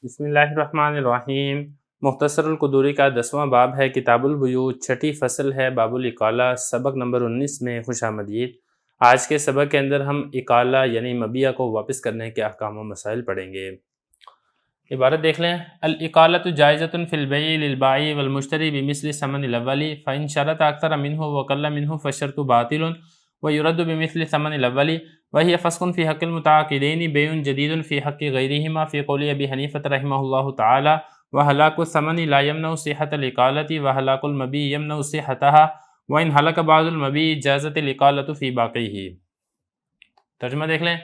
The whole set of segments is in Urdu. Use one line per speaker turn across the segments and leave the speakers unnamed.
بسم اللہ الرحمن الرحیم۔ مختصر القدوری کا 10واں باب ہے، کتاب البیوع، چھٹی فصل ہے، باب الاقالہ، سبق نمبر 19 میں خوش آمدید۔ آج کے سبق کے اندر ہم اقالہ یعنی مبیع کو واپس کرنے کے احکام و مسائل پڑھیں گے۔ عبارت دیکھ لیں، الاقالۃ جائزۃ فی البیع للبائع والمشتری بمثل ثمن الاول فإن شرط اکثر منہ وقل منہ فالشرط باطل ويرد بمثل ثمن الاول وهي فسق في حق المتعاقدين بيع جديد في حق غيرهما في قول ابي حنيفة رحمه الله تعالى وهلاك الثمن لا يمنع صحة الإقالة وهلاك المبيع يمنع صحتها وإن هلك بعض المبيع جازت الإقالة في باقيه۔ ترجمہ دیکھ لیں،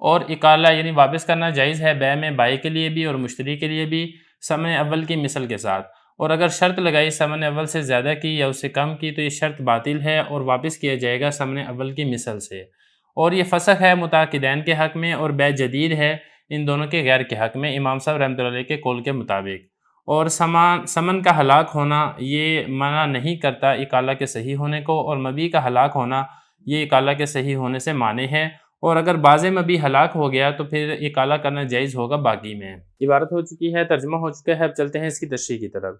اور اقالہ یعنی واپس کرنا جائز ہے بیع میں بائع کے لیے بھی اور مشتری کے لیے بھی ثمن اول کی مثل کے ساتھ، اور اگر شرط لگائی ثمن اول سے زیادہ کی یا اس سے کم کی تو یہ شرط باطل ہے اور واپس کیا جائے گا ثمن اول کی مثل سے، اور یہ فسخ ہے متعاقدین کے حق میں اور بیع جدید ہے ان دونوں کے غیر کے حق میں امام صاحب رحمۃ اللہ علیہ کے قول کے مطابق۔ اور ثمن کا ہلاک ہونا یہ منع نہیں کرتا اقالہ کے صحیح ہونے کو، اور مبیع کا ہلاک ہونا یہ اقالہ کے صحیح ہونے سے مانع ہے، اور اگر بعض مبیع ہلاک ہو گیا تو پھر اقالہ کرنا جائز ہوگا باقی میں۔ عبارت ہو چکی ہے، ترجمہ ہو چکا ہے، اب چلتے ہیں اس کی تشریح کی طرف۔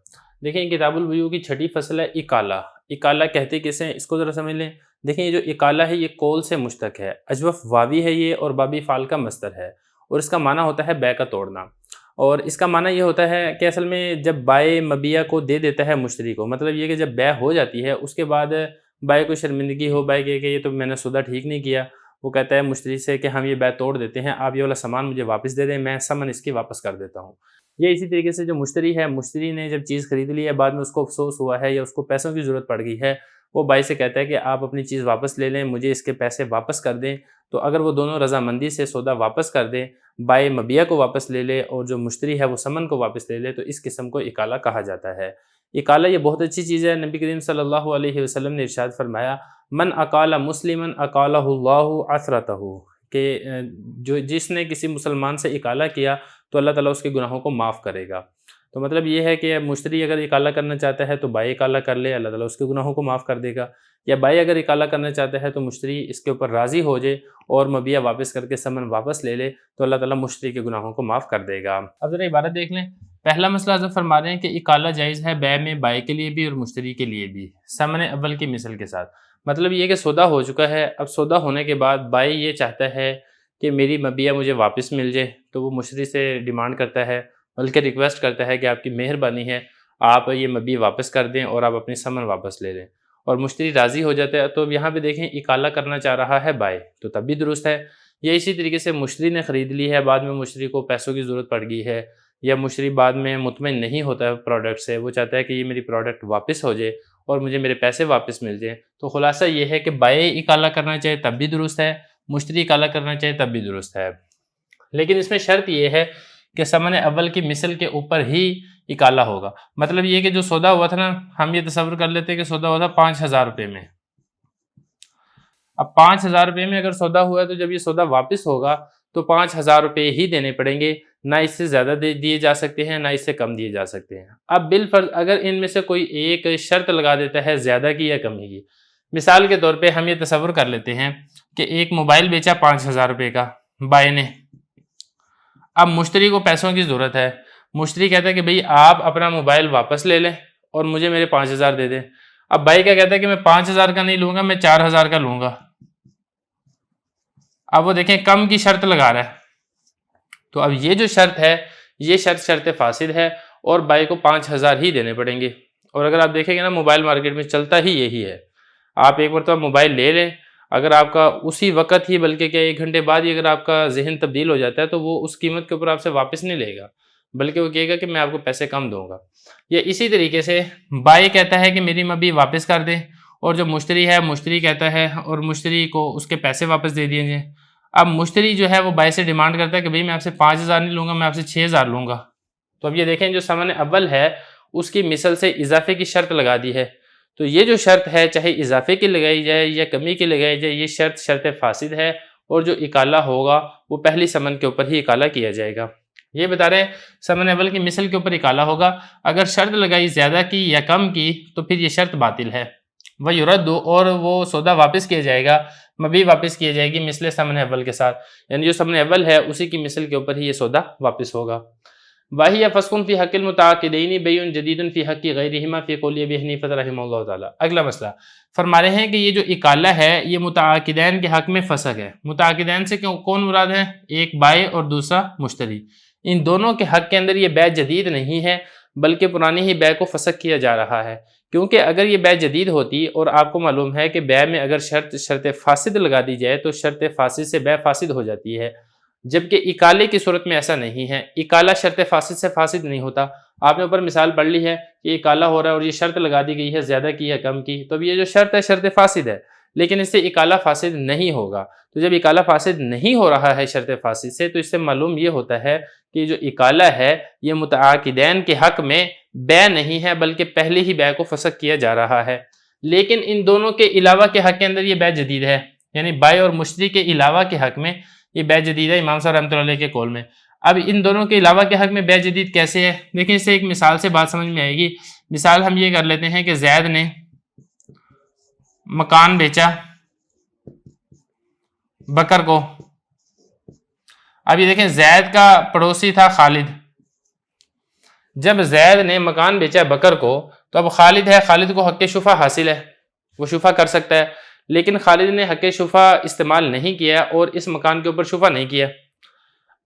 دیکھیں کتاب البیوع کی چھٹی فصل ہے اقالہ۔ اقالہ کہتے کسے، اس کو ذرا سمجھ لیں۔ دیکھیں یہ جو اقالہ ہے یہ قول سے مشتق ہے، اجوف واوی ہے یہ، اور بابی فعل کا مصدر ہے، اور اس کا معنی ہوتا ہے بیع کا توڑنا، اور اس کا معنی یہ ہوتا ہے کہ اصل میں جب بائع مبیع کو دے دیتا ہے مشتری کو، مطلب یہ کہ جب بیع ہو جاتی ہے اس کے بعد بائع کو شرمندگی ہو، بائع کہ یہ تو میں نے سودا ٹھیک نہیں کیا، وہ کہتا ہے مشتری سے کہ ہم یہ بیع توڑ دیتے ہیں، آپ یہ والا سامان مجھے واپس دے دیں، میں ثمن اس کی واپس کر دیتا ہوں۔ یہ اسی طریقے سے جو مشتری ہے، مشتری نے جب چیز خرید لی ہے، بعد میں اس کو افسوس ہوا ہے یا اس کو پیسوں کی ضرورت پڑ گئی ہے، وہ بائع سے کہتا ہے کہ آپ اپنی چیز واپس لے لیں، مجھے اس کے پیسے واپس کر دیں۔ تو اگر وہ دونوں رضامندی سے سودا واپس کر دیں، بائع مبیع کو واپس لے لے اور جو مشتری ہے وہ ثمن کو واپس لے لے، تو اس قسم کو اقالہ کہا جاتا ہے۔ اقالہ یہ بہت اچھی چیز ہے۔ نبی کریم صلی اللہ علیہ وسلم نے ارشاد فرمایا، من اقال مسلما اقالہ اللہ عثرتہ، کہ جس نے کسی مسلمان سے اقالہ کیا تو اللہ تعالیٰ اس کے گناہوں کو معاف کرے گا۔ تو مطلب یہ ہے کہ مشتری اگر اقالہ کرنا چاہتا ہے تو بائع اقالہ کر لے، اللہ تعالیٰ اس کے گناہوں کو معاف کر دے گا، یا بائع اگر اقالہ کرنا چاہتا ہے تو مشتری اس کے اوپر راضی ہو جائے اور مبیع واپس کر کے ثمن واپس لے لے تو اللہ تعالیٰ مشتری کے گناہوں کو معاف کر دے گا۔ اب ذرا عبارت دیکھ لیں، پہلا مسئلہ حضرت فرما رہے ہیں کہ اقالہ جائز ہے بیع میں بائع کے لیے بھی اور مشتری کے لیے بھی ثمن اول کی مثل کے ساتھ۔ مطلب یہ کہ سودا ہو چکا ہے، اب سودا ہونے کے بعد بائع یہ چاہتا ہے کہ میری مبیع مجھے واپس مل جائے، تو وہ مشتری سے ڈیمانڈ کرتا ہے، بلکہ ریکویسٹ کرتا ہے کہ آپ کی مہربانی ہے، آپ یہ مبیع واپس کر دیں اور آپ اپنی ثمن واپس لے لیں، اور مشتری راضی ہو جاتا ہے۔ تو یہاں پہ دیکھیں اقالہ کرنا چاہ رہا ہے بائع، تو تب بھی درست ہے۔ یا اسی طریقے سے مشتری نے خرید لی ہے، بعد میں مشتری کو پیسوں کی ضرورت پڑ گئی ہے، یا مشتری بعد میں مطمئن نہیں ہوتا ہے پروڈکٹ سے، وہ چاہتا ہے کہ یہ میری پروڈکٹ واپس ہو جائے اور مجھے میرے پیسے واپس مل جائیں، تو خلاصہ یہ ہے کہ بائع اقالہ کرنا چاہے تب بھی درست ہے، مشتری اقالہ کرنا چاہے تب بھی درست ہے۔ لیکن اس میں شرط یہ ہے کہ ثمن اول کی مثل کے اوپر ہی اقالہ ہوگا۔ مطلب یہ کہ جو سودا ہوا تھا نا، ہم یہ تصور کر لیتے کہ سودا ہوا تھا 5000 روپے میں۔ اب 5000 روپے میں اگر سودا ہوا ہے تو جب یہ سودا واپس ہوگا تو 5000 روپے ہی دینے پڑیں گے، نہ اس سے زیادہ دیے جا سکتے ہیں نہ اس سے کم دیے جا سکتے ہیں۔ اب بالفرض اگر ان میں سے کوئی ایک شرط لگا دیتا ہے زیادہ کی یا کمی کی، مثال کے طور پہ ہم یہ تصور کر لیتے ہیں کہ ایک موبائل بیچا 5000 روپے کا بائع نے، اب مشتری کو پیسوں کی ضرورت ہے، مشتری کہتا ہے کہ بھئی آپ اپنا موبائل واپس لے لیں اور مجھے میرے 5000 دے دیں۔ اب بائع کیا کہتا ہے کہ میں 5000 کا نہیں لوں گا، میں 4000 کا لوں گا۔ اب وہ دیکھیں کم کی شرط لگا رہا ہے، تو اب یہ جو شرط ہے یہ شرط فاسد ہے اور بائع کو 5000 ہی دینے پڑیں گے۔ اور اگر آپ دیکھیں گے نا موبائل مارکیٹ میں چلتا ہی یہی ہے، آپ ایک مرتبہ موبائل لے لیں، اگر آپ کا اسی وقت ہی بلکہ کیا 1 گھنٹے بعد ہی اگر آپ کا ذہن تبدیل ہو جاتا ہے تو وہ اس قیمت کے اوپر آپ سے واپس نہیں لے گا، بلکہ وہ کہے گا کہ میں آپ کو پیسے کم دوں گا۔ یا اسی طریقے سے بائع کہتا ہے کہ میری مبیع واپس کر دیں، اور جو مشتری ہے مشتری کہتا ہے اور مشتری کو اس کے پیسے واپس دے دیے جائیں۔ اب مشتری جو ہے وہ بائع سے ڈیمانڈ کرتا ہے کہ بھئی میں آپ سے 5000 نہیں لوں گا، میں آپ سے 6000 لوں گا۔ تو اب یہ دیکھیں جو ثمن اول ہے اس کی مثل سے اضافے کی شرط لگا دی ہے، تو یہ جو شرط ہے چاہے اضافے کی لگائی جائے یا کمی کی لگائی جائے، یہ شرط فاسد ہے، اور جو اقالہ ہوگا وہ پہلی ثمن کے اوپر ہی اقالہ کیا جائے گا۔ یہ بتا رہے ہیں ثمن اول کی مثل کے اوپر اقالہ ہوگا، اگر شرط لگائی زیادہ کی یا کم کی تو پھر یہ شرط باطل ہے۔ وَيُرَدُّ، اور وہ سودا واپس کیا جائے گا، مبیع واپس کیا جائے گی مثل ثمن اول کے ساتھ، یعنی جو ثمن اول ہے اسی کی مثل کے اوپر ہی یہ سودا واپس ہوگا۔ واہی فسق فی حق المتعاقدین بیع جدید فی حق غیرہما فی قول ابی حنیفہ رحمہ اللہ تعالی۔ اگلا مسئلہ فرما رہے ہیں کہ یہ جو اکالہ ہے یہ متعاقدین کے حق میں فسق ہے۔ متعاقدین سے کون مراد ہے؟ ایک بائع اور دوسرا مشتری۔ ان دونوں کے حق کے اندر یہ بیع جدید نہیں ہے بلکہ پرانی ہی بیع کو فسق کیا جا رہا ہے، کیونکہ اگر یہ بیع جدید ہوتی اور آپ کو معلوم ہے کہ بیع میں اگر شرط فاسد لگا دی جائے تو شرط فاسد سے بیع فاسد ہو جاتی ہے، جبکہ اکالے کی صورت میں ایسا نہیں ہے۔ اکالہ شرط فاسد سے فاسد نہیں ہوتا۔ آپ نے اوپر مثال پڑھ لی ہے کہ اکالہ ہو رہا ہے اور یہ شرط لگا دی گئی ہے زیادہ کی ہے کم کی، تو اب یہ جو شرط ہے شرط فاسد ہے، لیکن اس سے اکالہ فاسد نہیں ہوگا۔ تو جب اکالہ فاسد نہیں ہو رہا ہے شرط فاسد سے، تو اس سے معلوم یہ ہوتا ہے کہ جو اکالہ ہے یہ متعاقدین کے حق میں بیع نہیں ہے بلکہ پہلے ہی بیع کو فسق کیا جا رہا ہے۔ لیکن ان دونوں کے علاوہ کے حق کے اندر یہ بیع جدید ہے، یعنی بائع اور مشتری کے علاوہ کے حق میں یہ بیع جدید ہے امام صاحب رحمۃ اللہ علیہ کے قول میں۔ اب ان دونوں کے علاوہ کے حق میں بیع جدید کیسے ہے؟ دیکھیں اس سے ایک مثال سے بات سمجھ میں آئے گی۔ مثال ہم یہ کر لیتے ہیں کہ زید نے مکان بیچا بکر کو۔ اب یہ دیکھیں زید کا پڑوسی تھا خالد۔ جب زید نے مکان بیچا بکر کو تو اب خالد ہے، خالد کو حق شفع حاصل ہے، وہ شفع کر سکتا ہے، لیکن خالد نے حق شفع استعمال نہیں کیا اور اس مکان کے اوپر شفع نہیں کیا۔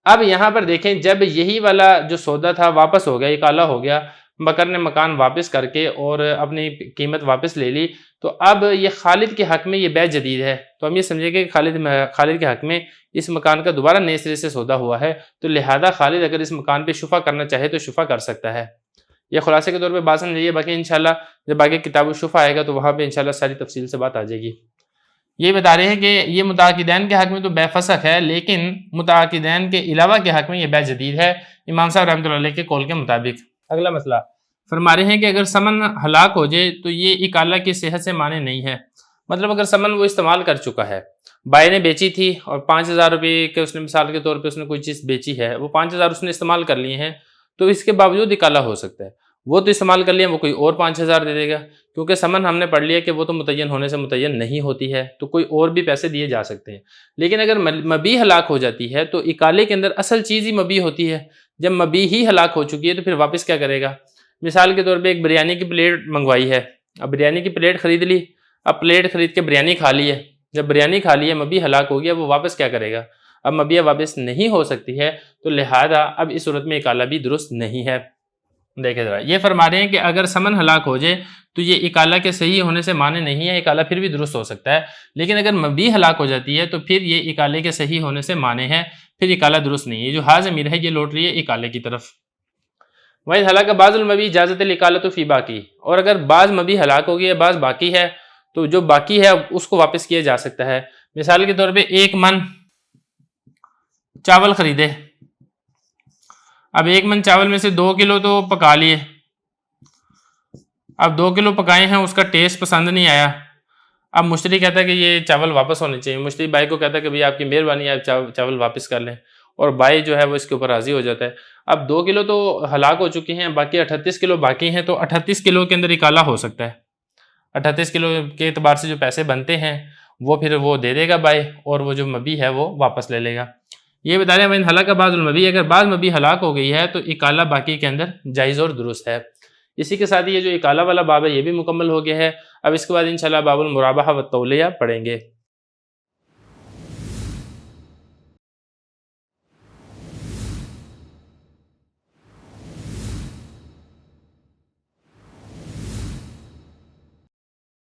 اب یہاں پر دیکھیں جب یہی والا جو سودا تھا واپس ہو گیا، اکالہ ہو گیا، بکر نے مکان واپس کر کے اور اپنی قیمت واپس لے لی، تو اب یہ خالد کے حق میں یہ بیع جدید ہے۔ تو ہم یہ سمجھیں کہ خالد کے حق میں اس مکان کا دوبارہ نئے سرے سے سودا ہوا ہے، تو لہذا خالد اگر اس مکان پہ شفع کرنا چاہے تو شفع کر سکتا ہے۔ یہ خلاصے کے طور پہ بات سمجھیے، باقی انشاءاللہ جب آگے کتاب الشفع آئے گا تو وہاں پہ انشاءاللہ ساری تفصیل سے بات آ جائے گی۔ یہ بتا رہے ہیں کہ یہ متعاقدین کے حق میں تو بیع فسق ہے، لیکن متعاقدین کے علاوہ کے حق میں یہ بیع جدید ہے امام صاحب رحمۃ اللہ علیہ کے قول کے مطابق۔ اگلا مسئلہ فرما رہے ہیں کہ اگر سمن ہلاک ہو جائے تو یہ اکالہ کی صحت سے مانع نہیں ہے۔ مطلب اگر سمن وہ استعمال کر چکا ہے، بائع نے بیچی تھی اور 5,000 روپے کے اس نے مثال کے طور پہ اس نے کوئی چیز بیچی ہے، وہ 5,000 اس نے استعمال کر لیے ہیں، تو اس کے باوجود اکالہ ہو سکتا ہے۔ وہ تو استعمال کر لیا، وہ کوئی اور 5,000 دے دے گا، کیونکہ سمن ہم نے پڑھ لیا کہ وہ تو متعین ہونے سے متعین نہیں ہوتی ہے، تو کوئی اور بھی پیسے دیے جا سکتے ہیں۔ لیکن اگر مبیع ہلاک ہو جاتی ہے تو اکالے کے اندر اصل چیز ہی مبیع ہوتی ہے۔ جب مبیع ہی ہلاک ہو چکی ہے تو پھر واپس کیا کرے گا؟ مثال کے طور پہ ایک بریانی کی پلیٹ منگوائی ہے، اب بریانی کی پلیٹ خرید لی، اب پلیٹ خرید کے بریانی کھا لی ہے، جب بریانی کھا لی ہے مبیع ہلاک ہو گیا، وہ واپس کیا کرے گا؟ اب مبیع واپس نہیں ہو سکتی ہے، تو لہذا اب اس صورت میں اکالہ بھی درست نہیں ہے۔ دیکھیں ذرا، یہ فرما رہے ہیں کہ اگر سمن ہلاک ہو جائے تو یہ اکالہ کے صحیح ہونے سے مانع نہیں ہے، اکالہ پھر بھی درست ہو سکتا ہے، لیکن اگر مبیع ہلاک ہو جاتی ہے تو پھر یہ اکالے کے صحیح ہونے سے مانع ہے، پھر اکالہ درست نہیں ہے۔ جو ہا ضمیر ہے یہ لوٹ رہی ہے اکالے کی طرف۔ وَإِنْ هَلَكَ بَعْضُ الْمَبِيعِ جَازَتِ الْإِقَالَةُ فِي بَاقِهِ، اور اگر بعض مبیع ہلاک ہو گیا، بعض باقی ہے، تو جو باقی ہے اس کو واپس کیا جا سکتا ہے۔ مثال کے طور پہ 1 من چاول خریدے، اب 1 من چاول میں سے 2 کلو تو پکا لیے، اب 2 کلو پکائے ہیں، اس کا ٹیسٹ پسند نہیں آیا، اب مشتری کہتا ہے کہ یہ چاول واپس ہونے چاہیے، مشتری بھائی کو کہتا ہے کہ بھئی آپ کی مہربانی ہے، آپ چاول واپس کر لیں، اور بھائی جو ہے وہ اس کے اوپر راضی ہو جاتا ہے۔ اب 2 کلو تو ہلاک ہو چکی ہیں، باقی 38 کلو باقی ہیں، تو 38 کلو کے اندر اکالہ ہو سکتا ہے۔ 38 کلو کے اعتبار سے جو پیسے بنتے ہیں وہ پھر وہ دے دے گا بھائی، اور وہ جو مبیع ہے وہ واپس لے لے گا۔ یہ بتا رہے ہیں وَإِنْ هَلَكَ بَعْضُ الْمَبِيعِ، اگر بعض مبیع ہلاک ہو گئی ہے تو اکالہ باقی کے اندر جائز اور درست ہے۔ اسی کے ساتھ یہ جو اکالہ والا باب ہے یہ بھی مکمل ہو گیا ہے۔ اب اس کے بعد انشاءاللہ باب المرابحہ والتولیہ پڑھیں گے۔